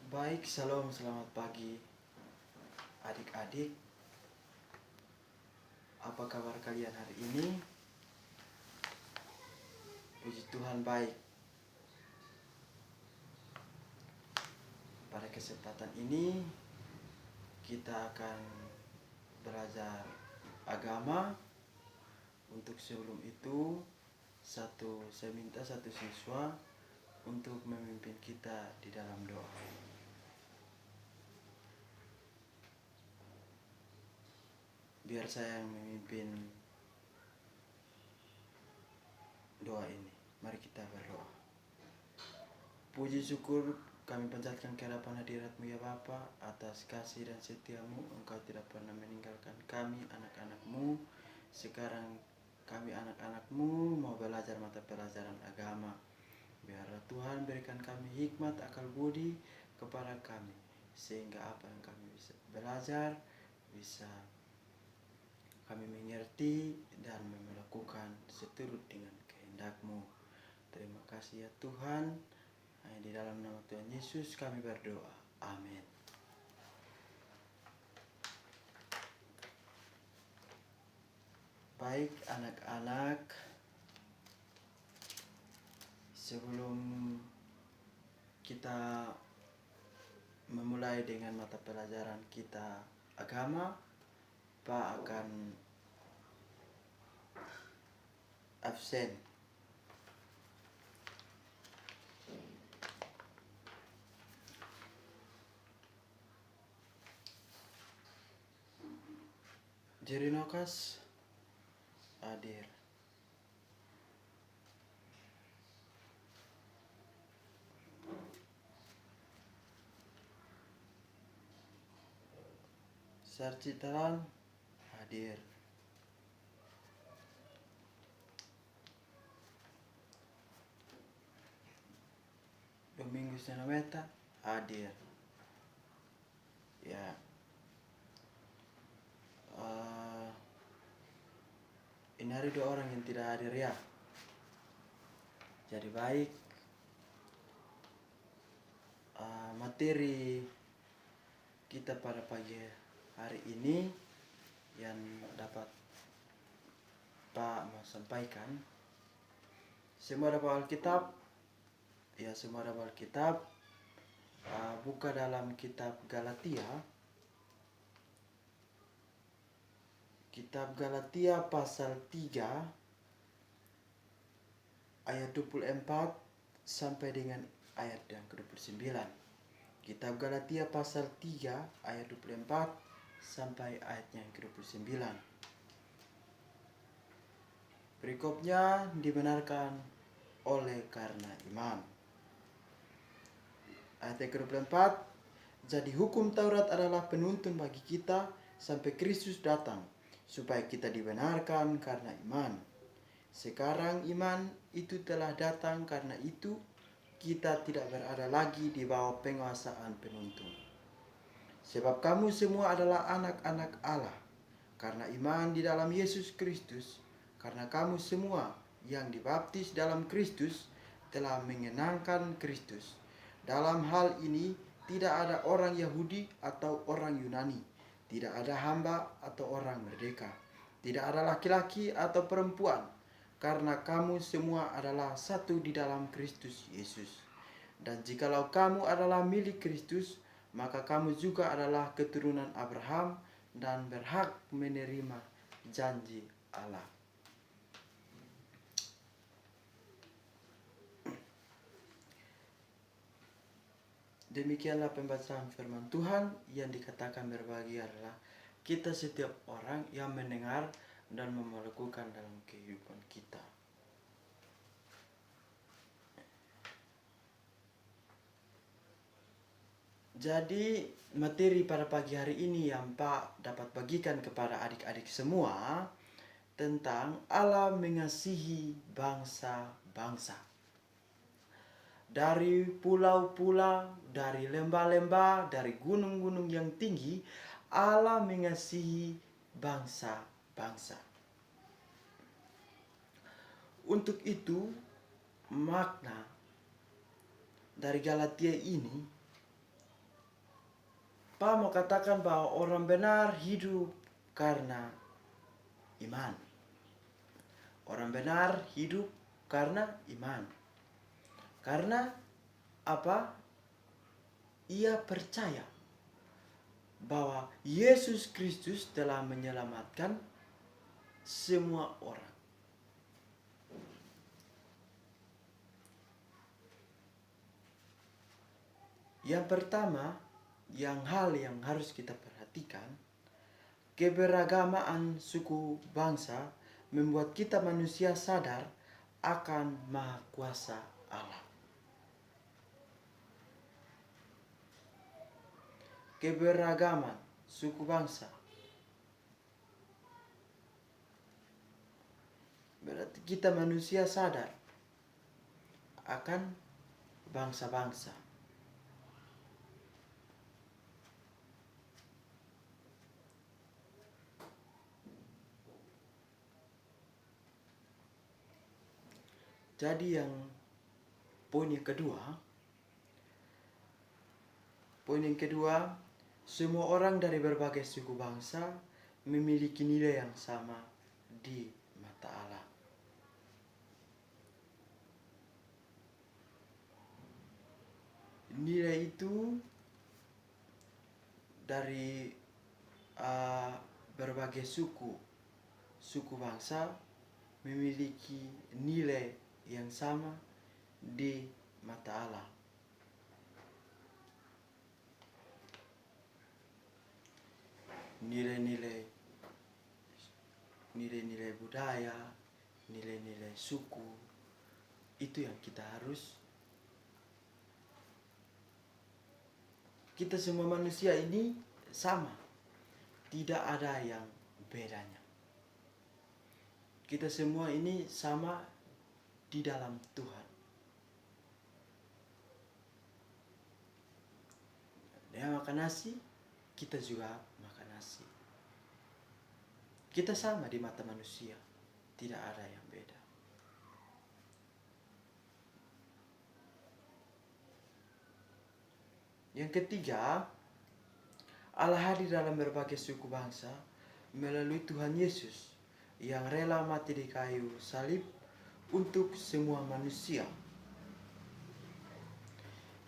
Baik, shalom, selamat pagi adik-adik. Apa kabar kalian hari ini? Puji Tuhan baik. Pada kesempatan ini kita akan belajar agama. Untuk sebelum itu, saya minta satu siswa untuk memimpin kita di dalam doa. Biar saya yang memimpin doa ini. Mari kita berdoa. Puji syukur kami panjatkan kehadapan hadirat-Mu ya Bapa, atas kasih dan setia-Mu. Engkau tidak pernah meninggalkan kami anak-anak-Mu. Sekarang kami anak-anak-Mu mau belajar mata pelajaran agama. Biarlah Tuhan berikan kami hikmat akal budi kepada kami, sehingga apa yang kami bisa belajar bisa kami mengerti dan melakukan seturut dengan kehendak-Mu. Terima kasih ya Tuhan. Di dalam nama Tuhan Yesus kami berdoa. Amin. Baik anak-anak, sebelum kita memulai dengan mata pelajaran kita agama, Pak akan absen. Jerinokas hadir. Sarcitaran hadir. Domingus Nenameta hadir. Ya. Ini hari 2 orang yang tidak hadir ya. Jadi baik. Materi kita pada pagi hari ini yang dapat Pak mau sampaikan. Semua dapat Alkitab. Ya, semua dapat Alkitab. Buka dalam kitab Galatia. Kitab Galatia pasal 3 ayat 24 sampai dengan ayat yang ke-29. Kitab Galatia pasal 3 ayat 24 sampai ayatnya yang ke-29. Berikutnya dibenarkan oleh karena iman. Ayat yang ke-24, jadi hukum Taurat adalah penuntun bagi kita sampai Kristus datang, supaya kita dibenarkan karena iman. Sekarang iman itu telah datang, karena itu kita tidak berada lagi di bawah penguasaan penuntun. Sebab kamu semua adalah anak-anak Allah karena iman di dalam Yesus Kristus. Karena kamu semua yang dibaptis dalam Kristus telah mengenangkan Kristus. Dalam hal ini tidak ada orang Yahudi atau orang Yunani, tidak ada hamba atau orang merdeka, tidak ada laki-laki atau perempuan, karena kamu semua adalah satu di dalam Kristus Yesus. Dan jikalau kamu adalah milik Kristus, maka kamu juga adalah keturunan Abraham dan berhak menerima janji Allah. Demikianlah pembacaan firman Tuhan. Yang dikatakan berbahagia adalah kita setiap orang yang mendengar dan melakukan dalam kehidupan kita. Jadi materi pada pagi hari ini yang Pak dapat bagikan kepada adik-adik semua tentang Allah mengasihi bangsa-bangsa. Dari pulau-pulau, dari lembah-lembah, dari gunung-gunung yang tinggi, Allah mengasihi bangsa-bangsa. Untuk itu, makna dari Galatia ini Pa mau katakan bahwa orang benar hidup karena iman. Orang benar hidup karena iman. Karena apa? Ia percaya bahwa Yesus Kristus telah menyelamatkan semua orang. Yang pertama, hal yang harus kita perhatikan, keberagaman suku bangsa membuat kita manusia sadar akan Maha Kuasa Allah. Keberagaman suku bangsa berarti kita manusia sadar akan bangsa-bangsa. Jadi poin yang kedua, semua orang dari berbagai suku bangsa memiliki nilai yang sama di mata Allah. Nilai itu dari berbagai suku bangsa memiliki nilai yang sama di mata Allah. Nilai-nilai budaya, nilai-nilai suku, itu yang kita semua manusia ini sama, tidak ada yang bedanya. Kita semua ini sama di dalam Tuhan. Dia makan nasi, kita juga makan nasi. Kita sama di mata manusia, tidak ada yang beda. Yang ketiga, Allah hadir dalam berbagai suku bangsa melalui Tuhan Yesus yang rela mati di kayu salib untuk semua manusia.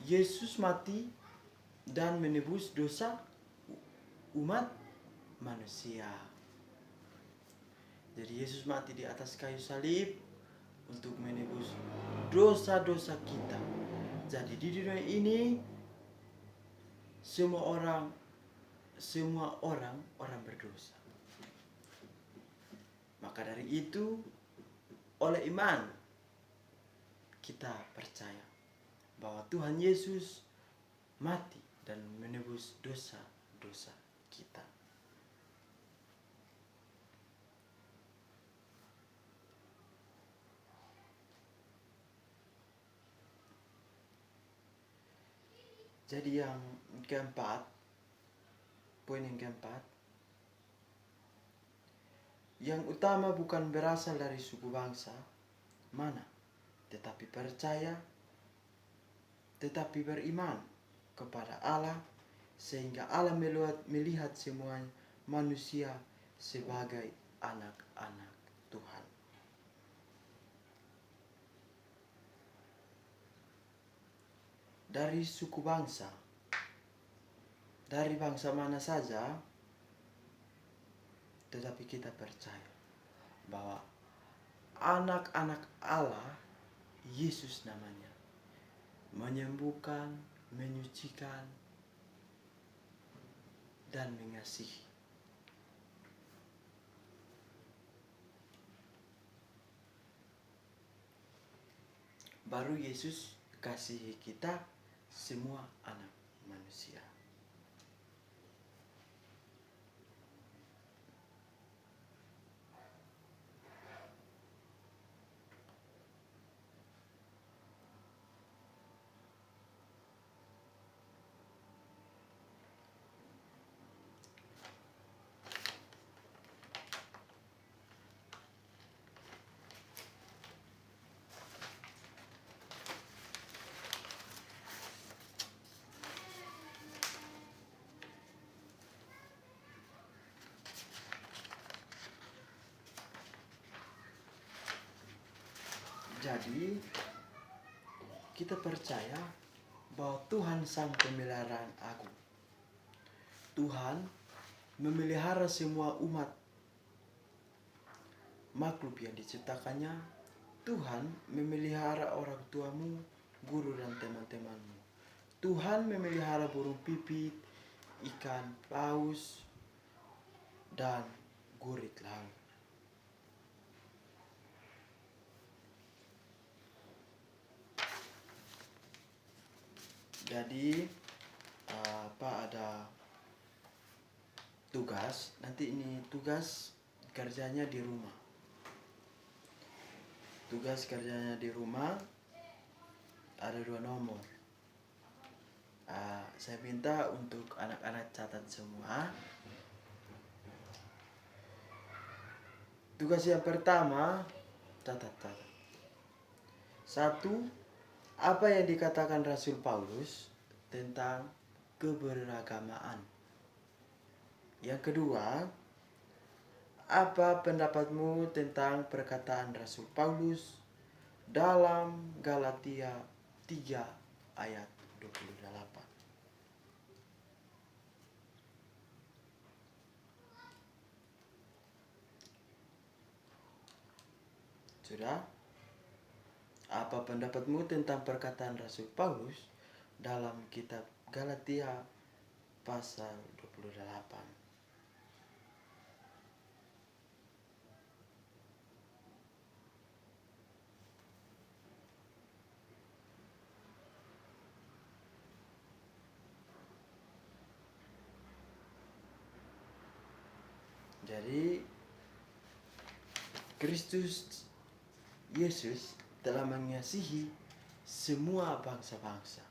Yesus mati dan menebus dosa umat manusia. Jadi Yesus mati di atas kayu salib untuk menebus dosa-dosa kita. Jadi di dunia ini semua orang berdosa. Maka dari itu, oleh iman kita percaya bahwa Tuhan Yesus mati dan menebus dosa-dosa kita. Jadi poin yang keempat, yang utama bukan berasal dari suku bangsa mana, tetapi percaya, tetapi beriman kepada Allah, sehingga Allah melihat semua manusia sebagai anak-anak Tuhan. Dari suku bangsa, dari bangsa mana saja, tetapi kita percaya bahwa anak-anak Allah, Yesus namanya, menyembuhkan, menyucikan, dan mengasihi. Baru Yesus kasihi kita semua anak manusia. Jadi kita percaya bahwa Tuhan sang pemeliharaan agung. Tuhan memelihara semua umat makhluk yang diciptakannya. Tuhan memelihara orang tuamu, guru dan teman-temanmu. Tuhan memelihara burung pipit, ikan paus, dan gurit laut. Jadi ada tugas, nanti ini tugas kerjanya di rumah. Tugas kerjanya di rumah ada 2 nomor. Saya minta untuk anak-anak catat semua. Tugas yang pertama, catat. 1. Apa yang dikatakan Rasul Paulus tentang keberagamaan. Yang kedua, apa pendapatmu tentang perkataan Rasul Paulus dalam Galatia 3 ayat 28. Sudah? Apa pendapatmu tentang perkataan Rasul Paulus dalam kitab Galatia pasal 28? Jadi Kristus Yesus telah mengasihi semua bangsa-bangsa.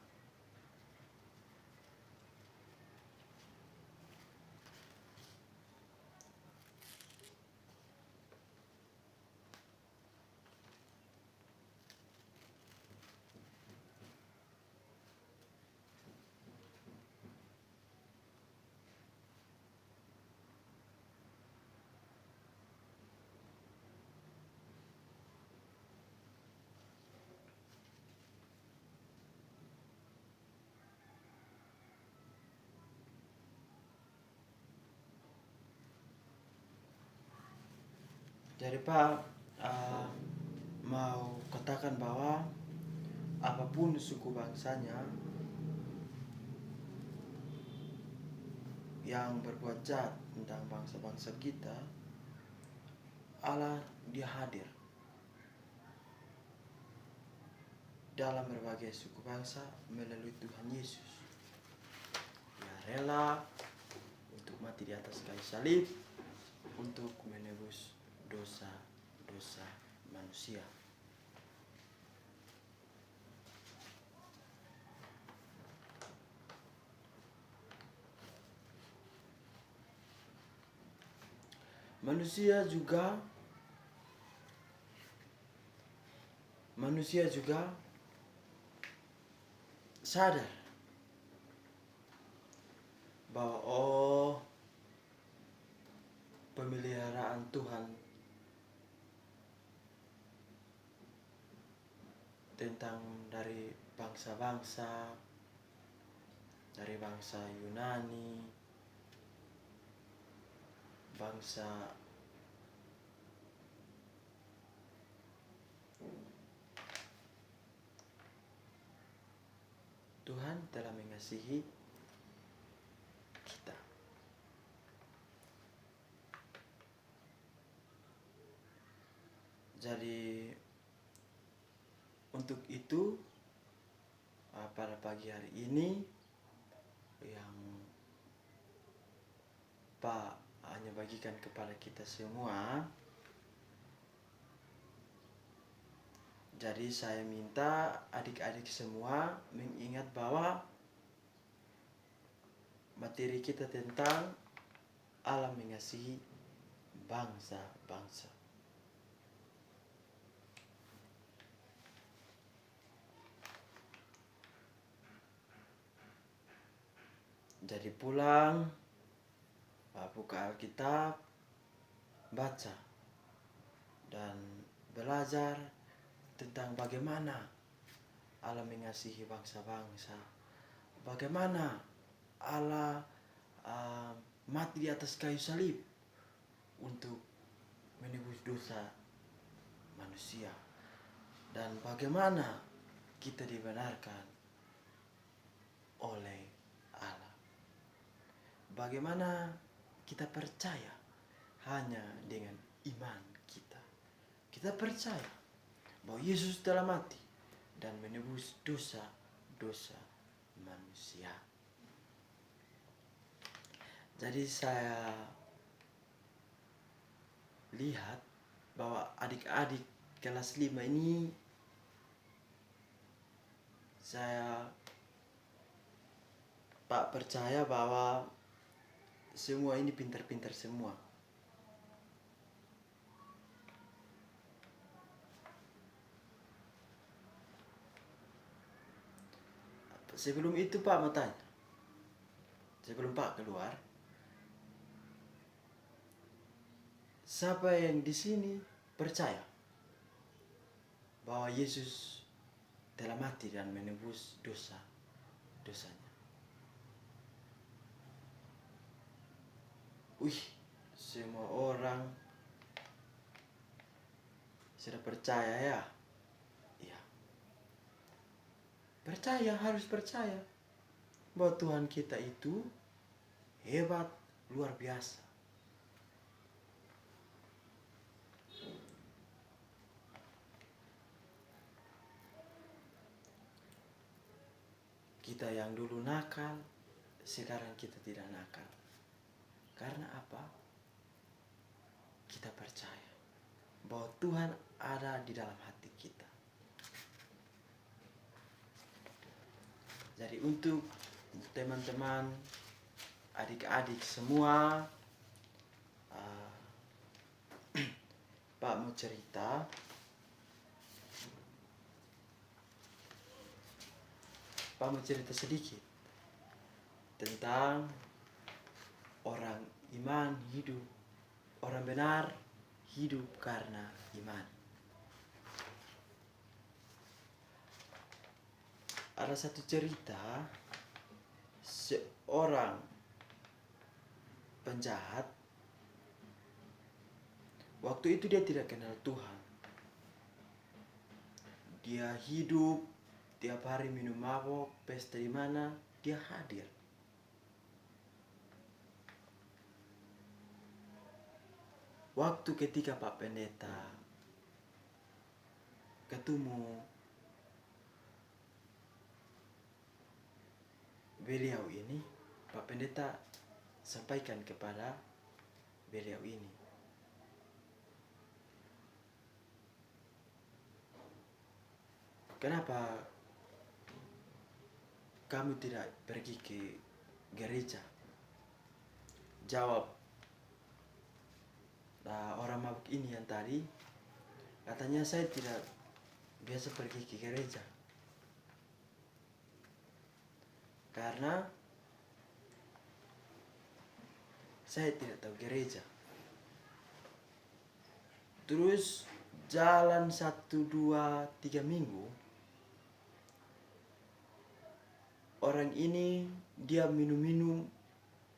Jadi Pak, mau katakan bahwa apapun suku bangsanya yang berbuat jahat tentang bangsa-bangsa kita, Allah dia hadir dalam berbagai suku bangsa melalui Tuhan Yesus. Dia rela untuk mati di atas kayu salib untuk menebus dosa-dosa manusia. Manusia juga sadar bahwa pemeliharaan Tuhan tentang dari bangsa-bangsa, dari bangsa Yunani, bangsa Tuhan telah mengasihi kita. Jadi untuk itu pada pagi hari ini yang Pak hanya bagikan kepada kita semua. Jadi saya minta adik-adik semua mengingat bahwa materi kita tentang Allah mengasihi bangsa-bangsa. Jadi pulang, buka Alkitab, baca, dan belajar tentang bagaimana Allah mengasihi bangsa-bangsa, bagaimana Allah mati di atas kayu salib untuk menebus dosa manusia, dan bagaimana kita dibenarkan oleh Allah. Bagaimana kita percaya hanya dengan iman kita. Kita percaya bahwa Yesus telah mati dan menebus dosa-dosa manusia. Jadi saya lihat bahwa adik-adik kelas 5 ini saya percaya bahwa semua ini pintar-pintar semua. Sebelum itu Pak mau tanya, sebelum Pak keluar, siapa yang di sini percaya bahwa Yesus telah mati dan menebus dosanya? Semua orang sudah percaya ya? Iya. Percaya, harus percaya bahwa Tuhan kita itu hebat, luar biasa. Kita yang dulu nakal, sekarang kita tidak nakal. Karena apa? Kita percaya bahwa Tuhan ada di dalam hati kita. Jadi untuk teman-teman, adik-adik semua, Pak mau cerita sedikit tentang orang iman hidup, orang benar hidup karena iman. Ada satu cerita, seorang penjahat, waktu itu dia tidak kenal Tuhan. Dia hidup tiap hari minum mabok, pesta di mana dia hadir. Waktu ketika Pak Pendeta ketemu beliau ini, Pak Pendeta sampaikan kepada beliau ini, kenapa kamu tidak pergi ke gereja? Jawab orang mabuk ini yang tadi, katanya saya tidak biasa pergi ke gereja karena saya tidak tahu gereja. Terus jalan 1, 2, 3 minggu, orang ini dia minum-minum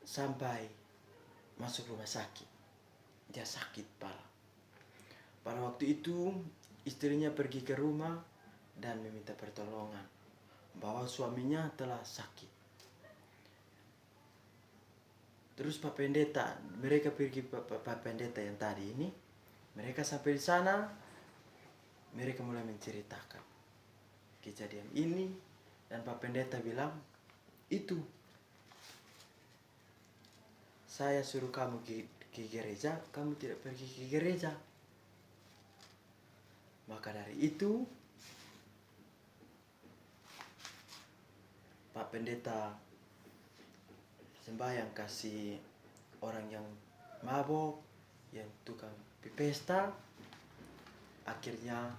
sampai masuk rumah sakit. Dia sakit parah. Pada waktu itu istrinya pergi ke rumah dan meminta pertolongan bahwa suaminya telah sakit. Terus Pak Pendeta, mereka pergi Pak Pendeta yang tadi ini, mereka sampai di sana, mereka mulai menceritakan kejadian ini, dan Pak Pendeta bilang, itu saya suruh kamu ke gereja, kamu tidak pergi ke gereja. Maka dari itu Pak Pendeta sembahyang kasih orang yang mabok, yang tukang pesta. Akhirnya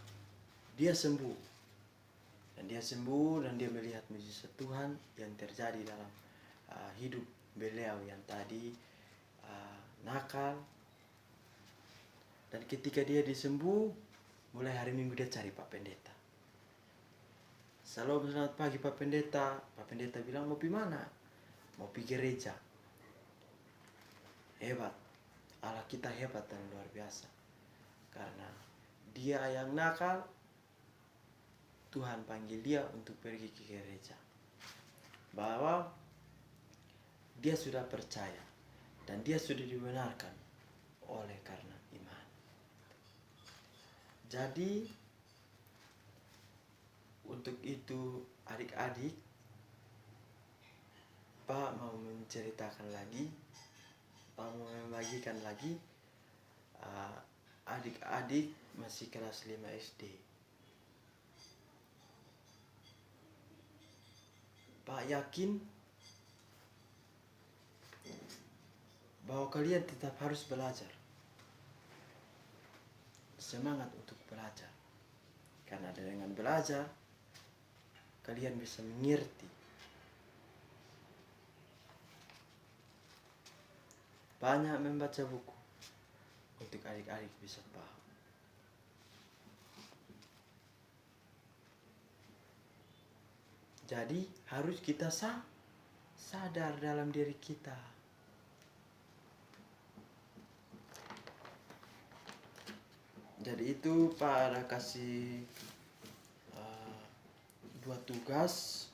dia sembuh. Dan dia melihat mujizat Tuhan yang terjadi dalam hidup beliau yang tadi nakal. Dan ketika dia disembuh, Mulai hari Minggu dia cari Pak Pendeta. Selalu selamat pagi Pak Pendeta. Pak Pendeta bilang mau pergi mana? Mau pergi gereja. Hebat. Allah kita hebat dan luar biasa. Karena dia yang nakal, Tuhan panggil dia untuk pergi ke gereja. Bahwa dia sudah percaya dan dia sudah dibenarkan oleh karena iman. Jadi untuk itu adik-adik, Pak mau menceritakan lagi, Pak mau membagikan lagi, adik-adik masih kelas 5 SD. Pak yakin bahwa kalian tetap harus belajar. Semangat untuk belajar. Karena dengan belajar, kalian bisa mengerti. Banyak membaca buku untuk adik-adik bisa paham. Jadi harus kita sadar dalam diri kita. Jadi itu Pak ada kasih 2 tugas.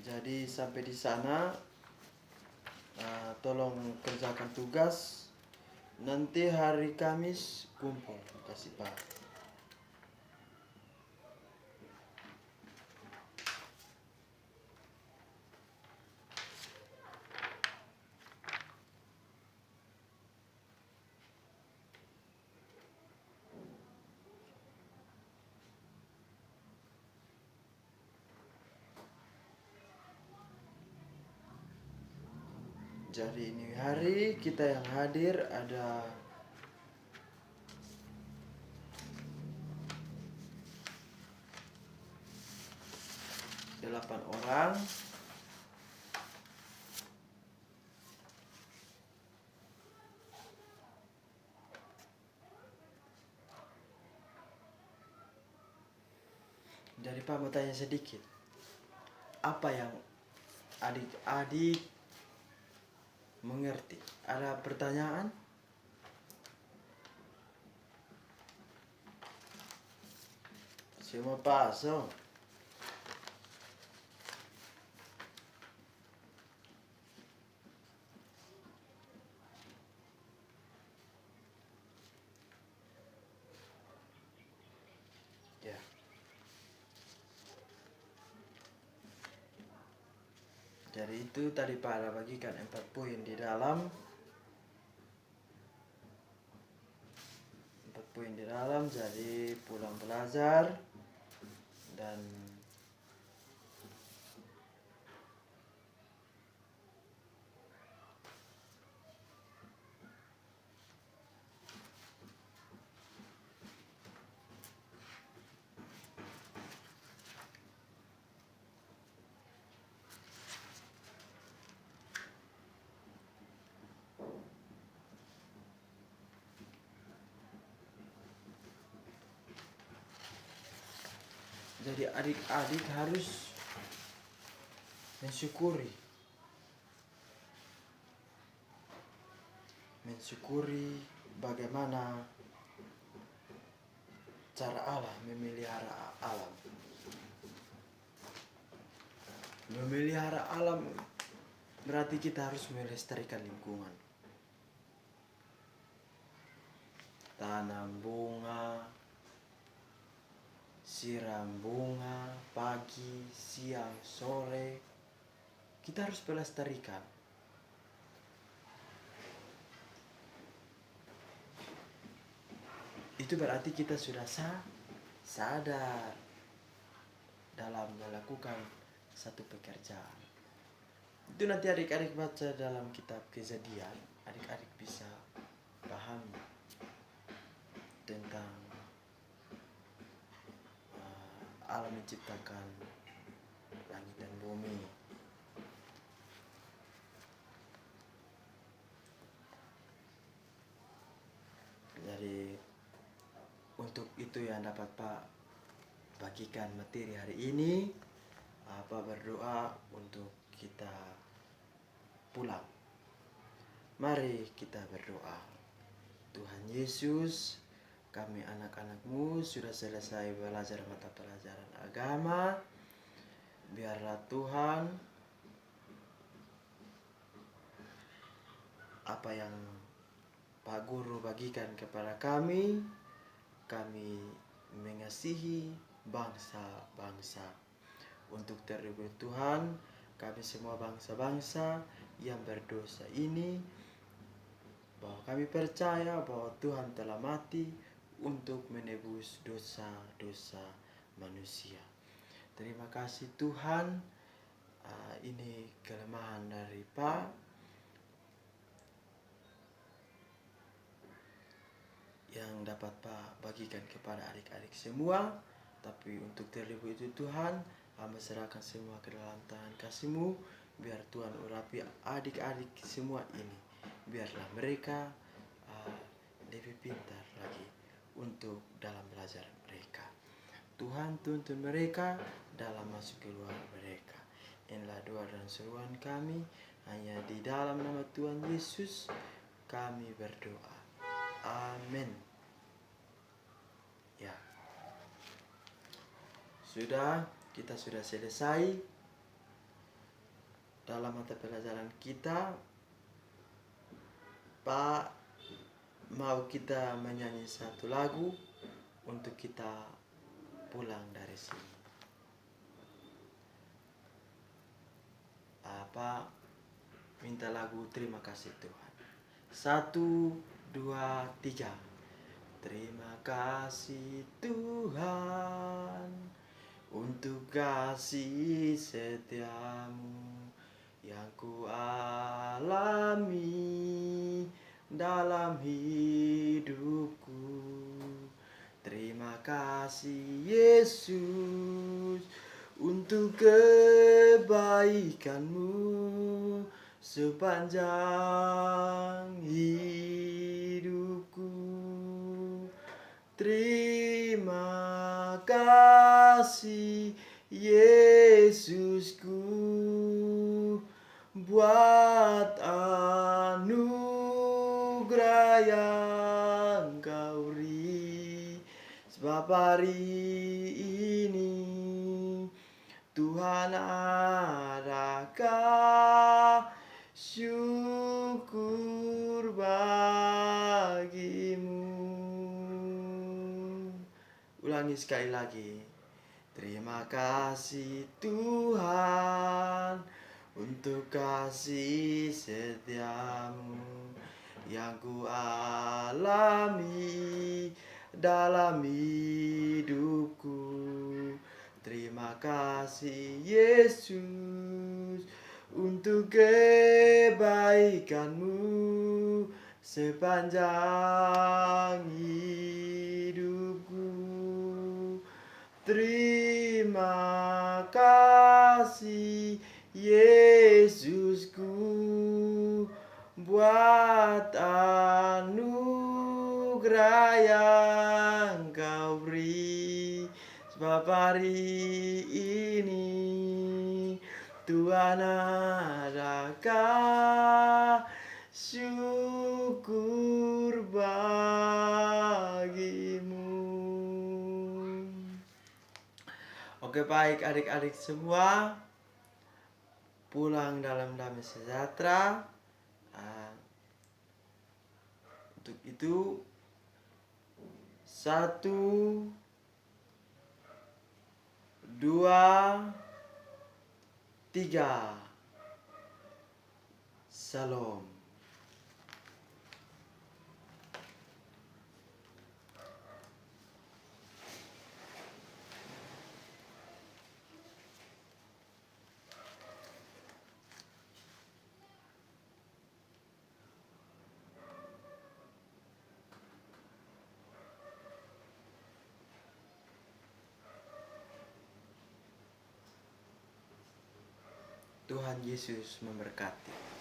Jadi sampai di sana tolong kerjakan tugas. Nanti hari Kamis kumpul kasih Pak. Jadi ini hari kita yang hadir ada 8 orang. Jadi Pak mau tanya sedikit. Apa yang adik-adik mengerti? Ada pertanyaan? Semua pasang. Ya. Jadi itu tadi Pak ada bagikan 4 poin di dalam. 4 poin di dalam, jadi pulang belajar dan jadi adik-adik harus mensyukuri bagaimana cara Allah memelihara alam. Memelihara alam berarti kita harus melestarikan lingkungan. Tanam bunga, siram bunga pagi, siang, sore. Kita harus melestarikan. Itu berarti kita sudah sadar dalam melakukan satu pekerjaan. Itu nanti adik-adik baca dalam kitab Kejadian, adik-adik bisa paham tentang Allah menciptakan langit dan bumi. Jadi untuk itu Itu yang dapat Pak bagikan materi hari ini. Pak berdoa untuk kita pulang. Mari kita berdoa. Tuhan Yesus, kami anak-anak-Mu sudah selesai belajar mata pelajaran agama. Biarlah Tuhan, apa yang Pak Guru bagikan kepada kami mengasihi bangsa-bangsa. Untuk terlebih Tuhan, kami semua bangsa-bangsa yang berdosa ini, bahwa kami percaya bahwa Tuhan telah mati untuk menebus dosa-dosa manusia. Terima kasih Tuhan. Ini kelemahan dari Pak yang dapat Pak bagikan kepada adik-adik semua. Tapi untuk terlebih itu Tuhan, hamba serahkan semua ke dalam tangan kasih-Mu. Biar Tuhan urapi adik-adik semua ini. Biarlah mereka lebih pintar lagi untuk dalam belajar mereka. Tuhan tuntun mereka dalam masuk keluar mereka. Inilah doa dan seruan kami, hanya di dalam nama Tuhan Yesus kami berdoa. Amin. Ya. Kita sudah selesai dalam mata pelajaran kita. Pak mau kita menyanyi satu lagu untuk kita pulang dari sini. Pak minta lagu Terima Kasih Tuhan. 1, 2, 3. Terima kasih Tuhan untuk kasih setiamu yang ku alami dalam hidupku. Terima kasih Yesus untuk kebaikanmu sepanjang hidupku. Terima kasih Yesusku buat anugerah yang Kau beri. Sebab hari ini Tuhan adakah syukur bagimu. Ulangi sekali lagi. Terima kasih Tuhan untuk kasih setiamu yang ku alami dalam hidupku. Terima kasih Yesus untuk kebaikanmu sepanjang hidupku. Terima kasih Yesusku buat anugerah yang Kau beri. Sebab hari ini Tuhan adakah syukur bagimu. Oke, baik adik-adik semua, pulang dalam damai sejahtera. Untuk itu 1, 2, 3. Salam. Tuhan Yesus memberkati.